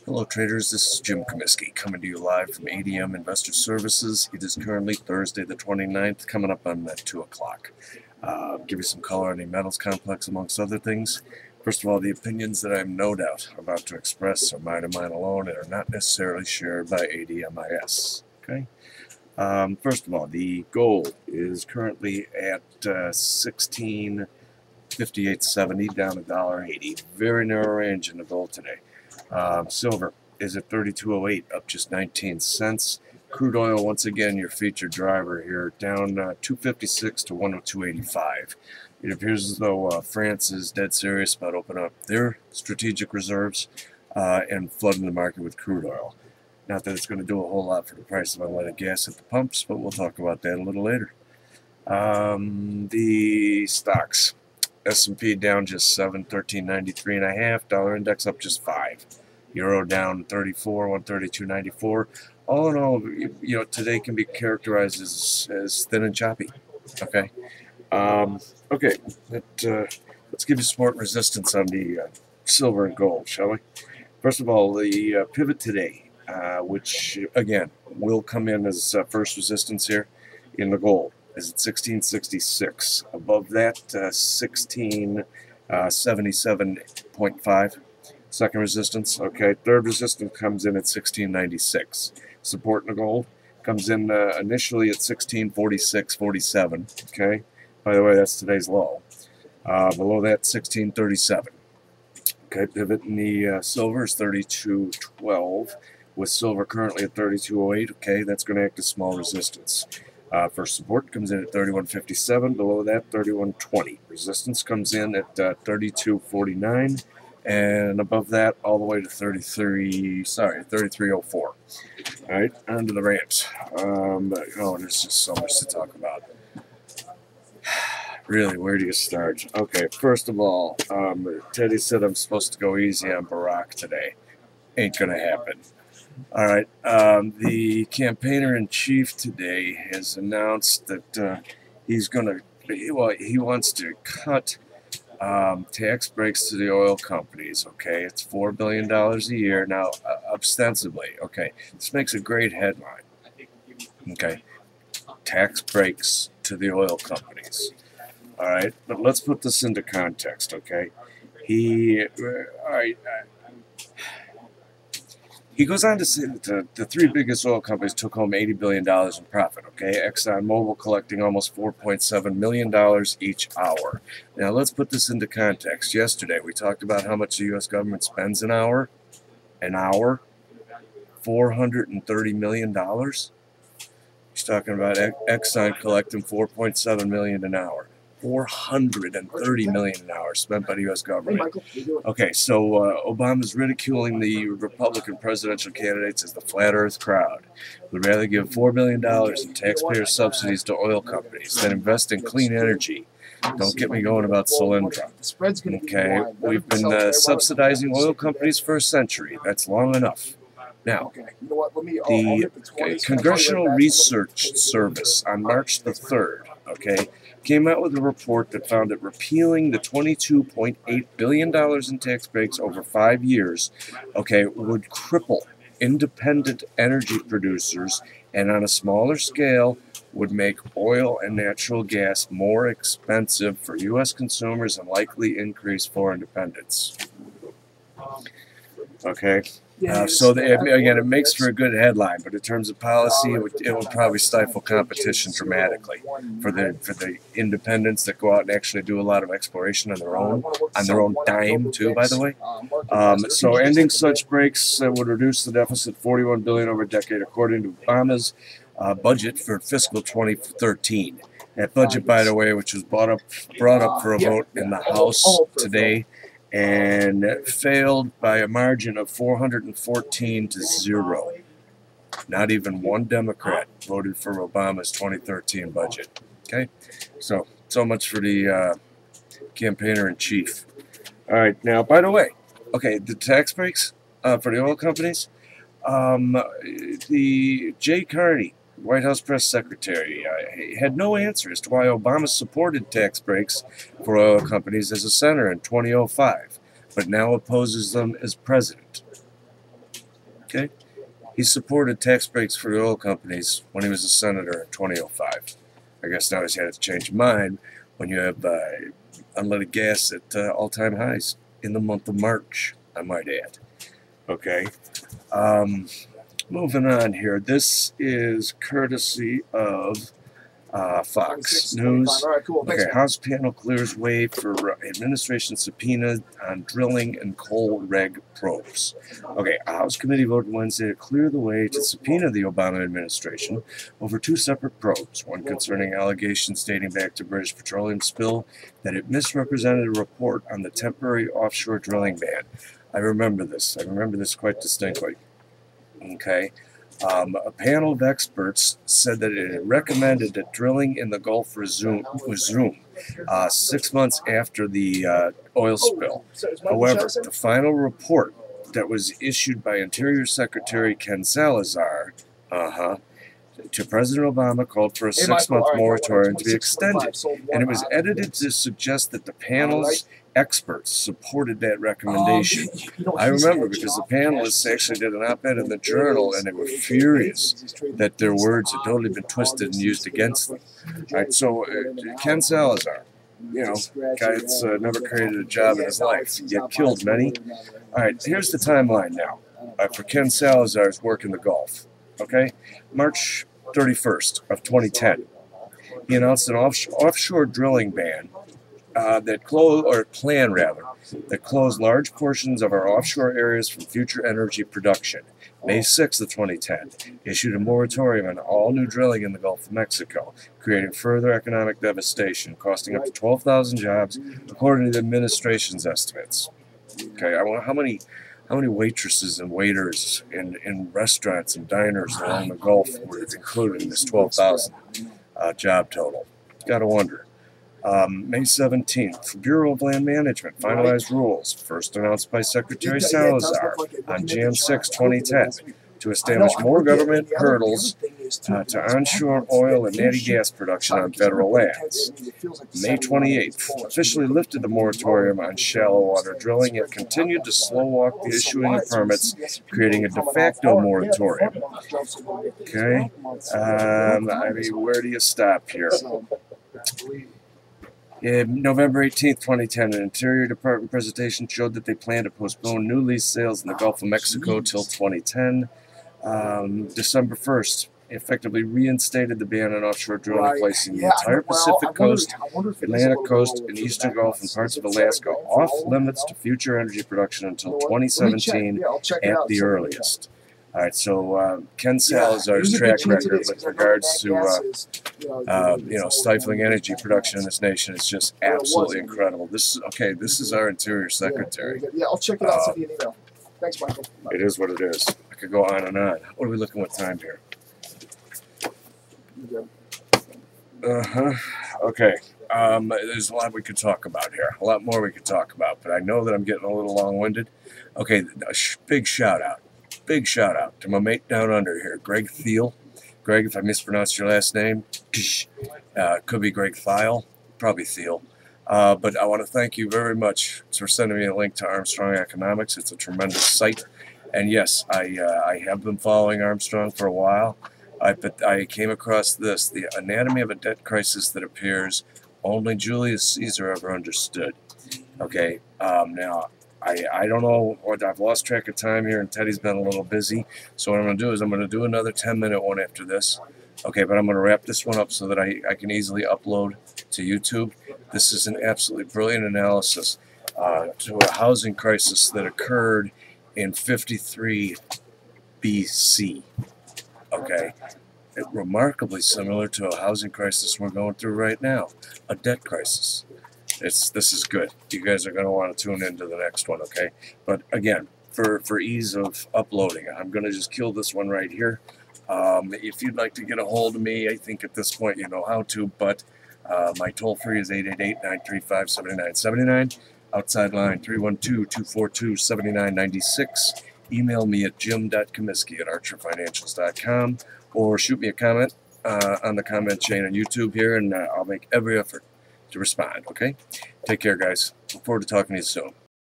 Hello traders, this is Jim Comiskey coming to you live from ADM Investor Services. It is currently Thursday the 29th, coming up on 2 o'clock. Give you some color on the metals complex amongst other things. First of all, the opinions that I am no doubt about to express are mine and mine alone and are not necessarily shared by ADMIS. Okay. First of all, the gold is currently at 16.5870, down $1.80. Very narrow range in the gold today. Silver is at 32.08, up just 19 cents. Crude oil, once again, your featured driver here, down 256 to 102.85. It appears as though France is dead serious about opening up their strategic reserves and flooding the market with crude oil. Not that it's going to do a whole lot for the price of unleaded gas at the pumps, but we'll talk about that a little later. The stocks. S&P down just 7, 1393.5. Dollar index up just 5. Euro down 34, 132.94. All in all, today can be characterized as thin and choppy. Okay. Okay. Let's give you support and resistance on the silver and gold, shall we? First of all, the pivot today, which again will come in as first resistance here in the gold, is at 1666. Above that, 1677.5. Second resistance. Okay. Third resistance comes in at 1696. Support in the gold comes in initially at 1646.47. Okay. By the way, that's today's low. Below that, 1637. Okay. Pivot in the silver is 32.12. With silver currently at 32.08. Okay. That's going to act as small resistance. First support comes in at 31.57. Below that, 31.20. Resistance comes in at 32.49, and above that, all the way to 33.04. All right, on to the ramps. There's just so much to talk about. Really, where do you start? Okay, first of all, Teddy said I'm supposed to go easy on Barack today. Ain't gonna happen. All right, the campaigner-in-chief today has announced that he wants to cut tax breaks to the oil companies. Okay, it's $4 billion a year now, ostensibly. Okay, this makes a great headline. Okay, tax breaks to the oil companies. All right, but let's put this into context. Okay, He goes on to say that the three biggest oil companies took home $80 billion in profit, okay? ExxonMobil collecting almost $4.7 million each hour. Now, let's put this into context. Yesterday, we talked about how much the U.S. government spends an hour. $430 million. He's talking about Exxon collecting $4.7 million an hour. $430 million an hour spent by the U.S. government. Okay, so Obama's ridiculing the Republican presidential candidates as the flat earth crowd. Would rather give $4 billion in taxpayer subsidies to oil companies than invest in clean energy. Don't get me going about Solyndra. Okay, we've been subsidizing oil companies for a century. That's long enough. Now, the Congressional Research Service on March the 3rd, okay, came out with a report that found that repealing the $22.8 billion in tax breaks over 5 years, okay, would cripple independent energy producers and on a smaller scale would make oil and natural gas more expensive for U.S. consumers and likely increase foreign dependence. Okay. Again, it makes for a good headline, but in terms of policy, it would probably stifle competition dramatically for the independents that go out and actually do a lot of exploration on their own dime too. By the way, so ending such breaks would reduce the deficit $41 billion over a decade, according to Obama's budget for fiscal 2013. That budget, by the way, which was brought up for a vote in the House today, and failed by a margin of 414 to 0. Not even one Democrat voted for Obama's 2013 budget. Okay, so much for the campaigner-in-chief. All right, now, by the way, okay, the tax breaks for the oil companies, the Jay Carney, White House press secretary, had no answer as to why Obama supported tax breaks for oil companies as a senator in 2005, but now opposes them as president. Okay? He supported tax breaks for the oil companies when he was a senator in 2005. I guess now he's had to change his mind when you have unleaded gas at all-time highs in the month of March, I might add. Okay? Moving on here. This is courtesy of Fox News. Okay, House panel clears way for administration subpoena on drilling and coal reg probes. Okay, a House committee voted Wednesday to clear the way to subpoena the Obama administration over two separate probes, one concerning allegations dating back to British petroleum spill that it misrepresented a report on the temporary offshore drilling ban. I remember this. I remember this quite distinctly. Okay. A panel of experts said that it had recommended that drilling in the Gulf resume 6 months after the oil spill. However, the final report that was issued by Interior Secretary Ken Salazar to President Obama called for a 6-month moratorium to be extended, and it was edited to suggest that the panel's experts supported that recommendation. I remember because the panelists actually did an op-ed in the Journal, and they were furious that their words had totally been twisted and used against them. All right, so Ken Salazar, you know, guy that's never created a job in his life, yet killed many. All right, here's the timeline now for Ken Salazar's work in the Gulf. Okay, March 31st of 2010, he announced an offshore drilling ban that closed large portions of our offshore areas from future energy production. May 6th of 2010, issued a moratorium on all new drilling in the Gulf of Mexico, creating further economic devastation, costing up to 12,000 jobs, according to the administration's estimates. Okay, I wonder how many waitresses and waiters in restaurants and diners along the Gulf were included in this 12,000 job total. Gotta wonder. May 17th, Bureau of Land Management finalized rules, first announced by Secretary Salazar on Jan 6, 2010, to establish more government hurdles to onshore oil and natty gas production on federal lands. May 28th, officially lifted the moratorium on shallow water drilling and continued to slow walk the issuing of permits, creating a de facto moratorium. Okay, I mean, where do you stop here? In November 18th, 2010, an Interior Department presentation showed that they plan to postpone new lease sales in the Gulf of Mexico till 2010. December 1st, effectively reinstated the ban on offshore drilling, placing the entire Pacific coast, Atlantic coast, and Eastern Gulf and parts of Alaska off limits to future energy production until 2017 at the earliest. All right, so Ken Salazar's track record with regards to stifling energy production in this nation is just absolutely incredible. This is our Interior Secretary. Yeah, I'll check it out. Send me an email. Thanks, Michael. It is what it is. I could go on and on. What are we looking with time here? Okay. There's a lot we could talk about here. A lot more we could talk about, but I know that I'm getting a little long-winded. Okay, big shout-out. Big shout-out to my mate down under here, Greg Thiel. Greg, if I mispronounced your last name, could be Greg Thiel, probably Thiel. But I want to thank you very much for sending me a link to Armstrong Economics. It's a tremendous site. And yes, I have been following Armstrong for a while. But I came across this, the anatomy of a debt crisis that appears only Julius Caesar ever understood. Okay, now, I don't know, I've lost track of time here, and Teddy's been a little busy. So what I'm going to do is I'm going to do another 10-minute one after this. Okay, but I'm going to wrap this one up so that I can easily upload to YouTube. This is an absolutely brilliant analysis to a housing crisis that occurred in 53 BC. Okay, remarkably similar to a housing crisis we're going through right now, a debt crisis. This is good. You guys are going to want to tune into the next one, okay? But again, for ease of uploading, I'm going to just kill this one right here. If you'd like to get a hold of me, I think at this point you know how to, but my toll-free is 888-935-7979. Outside line 312-242-7996. Email me at jim.comiskey@archerfinancials.com, or shoot me a comment on the comment chain on YouTube here, and I'll make every effort to respond, okay? Take care, guys. Look forward to talking to you soon.